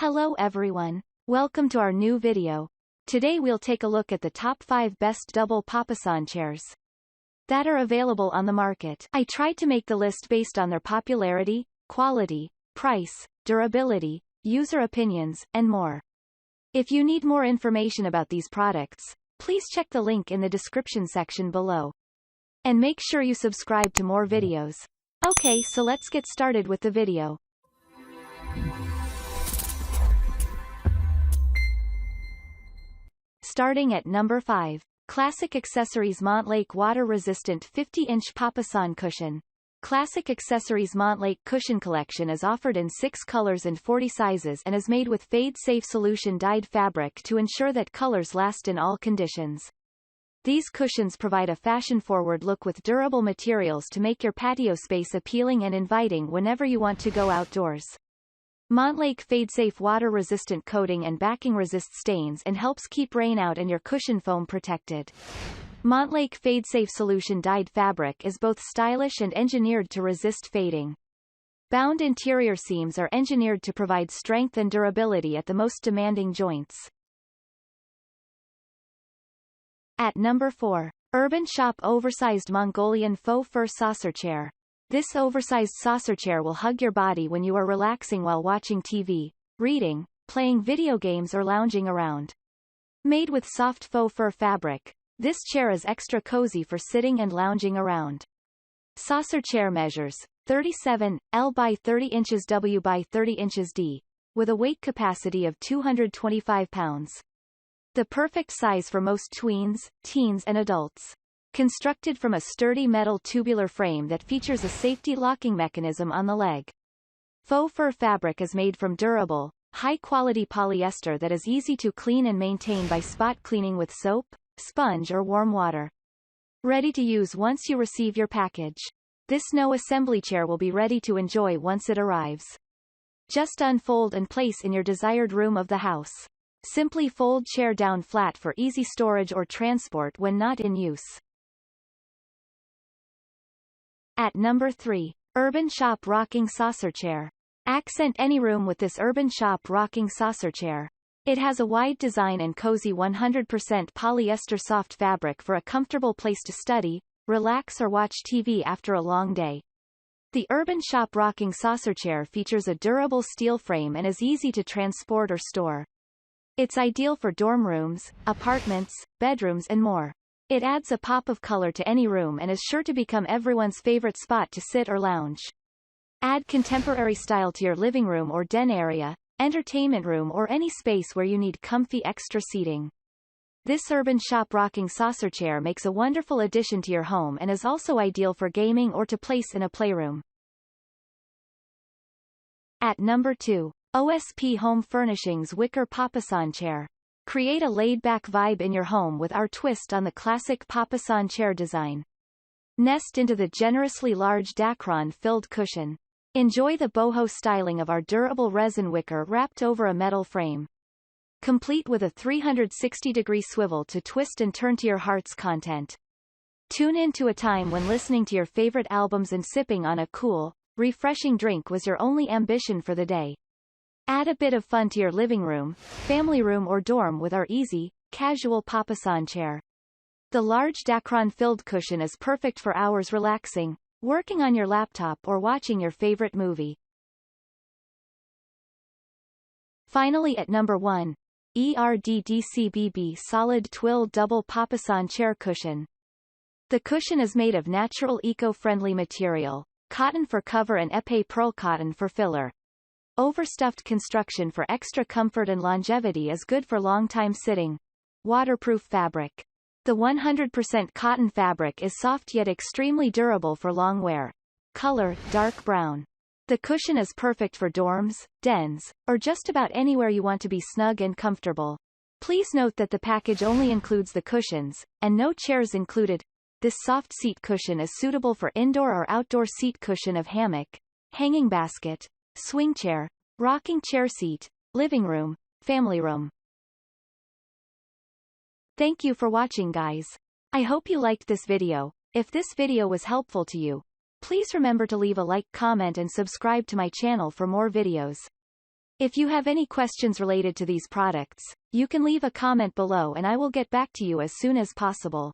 Hello everyone. Welcome to our new video. Today we'll take a look at the top 5 best double Papasan chairs that are available on the market. I tried to make the list based on their popularity, quality, price, durability, user opinions, and more. If you need more information about these products, please check the link in the description section below. And make sure you subscribe to more videos. Okay, so let's get started with the video. Starting at number 5. Classic Accessories Montlake Water-Resistant 50-inch Papasan Cushion. Classic Accessories Montlake Cushion Collection is offered in 6 colors and 40 sizes and is made with fade-safe solution dyed fabric to ensure that colors last in all conditions. These cushions provide a fashion-forward look with durable materials to make your patio space appealing and inviting whenever you want to go outdoors. Montlake fade-safe water-resistant coating and backing resists stains and helps keep rain out and your cushion foam protected. Montlake fade-safe solution dyed fabric is both stylish and engineered to resist fading. Bound interior seams are engineered to provide strength and durability at the most demanding joints. At number 4. Urban Shop Oversized Mongolian Faux Fur Saucer Chair. This oversized saucer chair will hug your body when you are relaxing while watching TV, reading, playing video games or lounging around. Made with soft faux fur fabric, this chair is extra cozy for sitting and lounging around. Saucer chair measures 37 L by 30 inches W by 30 inches D, with a weight capacity of 225 pounds. The perfect size for most tweens, teens and adults. Constructed from a sturdy metal tubular frame that features a safety locking mechanism on the leg. Faux fur fabric is made from durable, high-quality polyester that is easy to clean and maintain by spot cleaning with soap, sponge or warm water. Ready to use once you receive your package. This no-assembly chair will be ready to enjoy once it arrives. Just unfold and place in your desired room of the house. Simply fold chair down flat for easy storage or transport when not in use. At number 3. Urban Shop Rocking Saucer Chair. Accent any room with this Urban Shop Rocking Saucer Chair. It has a wide design and cozy 100% polyester soft fabric for a comfortable place to study, relax or watch TV after a long day. The Urban Shop Rocking Saucer Chair features a durable steel frame and is easy to transport or store. It's ideal for dorm rooms, apartments, bedrooms and more. It adds a pop of color to any room and is sure to become everyone's favorite spot to sit or lounge. Add contemporary style to your living room or den area, entertainment room or any space where you need comfy extra seating. This Urban Shop Rocking Saucer Chair makes a wonderful addition to your home and is also ideal for gaming or to place in a playroom. At number 2. OSP Home Furnishings Wicker Papasan Chair. Create a laid-back vibe in your home with our twist on the classic Papasan chair design. Nest into the generously large dacron-filled cushion. Enjoy the boho styling of our durable resin wicker wrapped over a metal frame. Complete with a 360-degree swivel to twist and turn to your heart's content. Tune in to a time when listening to your favorite albums and sipping on a cool, refreshing drink was your only ambition for the day. Add a bit of fun to your living room, family room or dorm with our easy, casual Papasan chair. The large dacron-filled cushion is perfect for hours relaxing, working on your laptop or watching your favorite movie. Finally at number 1. erddcbb Solid Twill Double Papasan Chair Cushion. The cushion is made of natural eco-friendly material, cotton for cover and epais pearl cotton for filler. Overstuffed construction for extra comfort and longevity is good for long-time sitting. Waterproof fabric. The 100% cotton fabric is soft yet extremely durable for long wear. Color, dark brown. The cushion is perfect for dorms, dens, or just about anywhere you want to be snug and comfortable. Please note that the package only includes the cushions, and no chairs included. This soft seat cushion is suitable for indoor or outdoor seat cushion of hammock, hanging basket, swing chair, rocking chair seat, living room, family room. Thank you for watching guys. I hope you liked this video. If this video was helpful to you, please remember to leave a like, comment and subscribe to my channel for more videos. If you have any questions related to these products, you can leave a comment below and I will get back to you as soon as possible.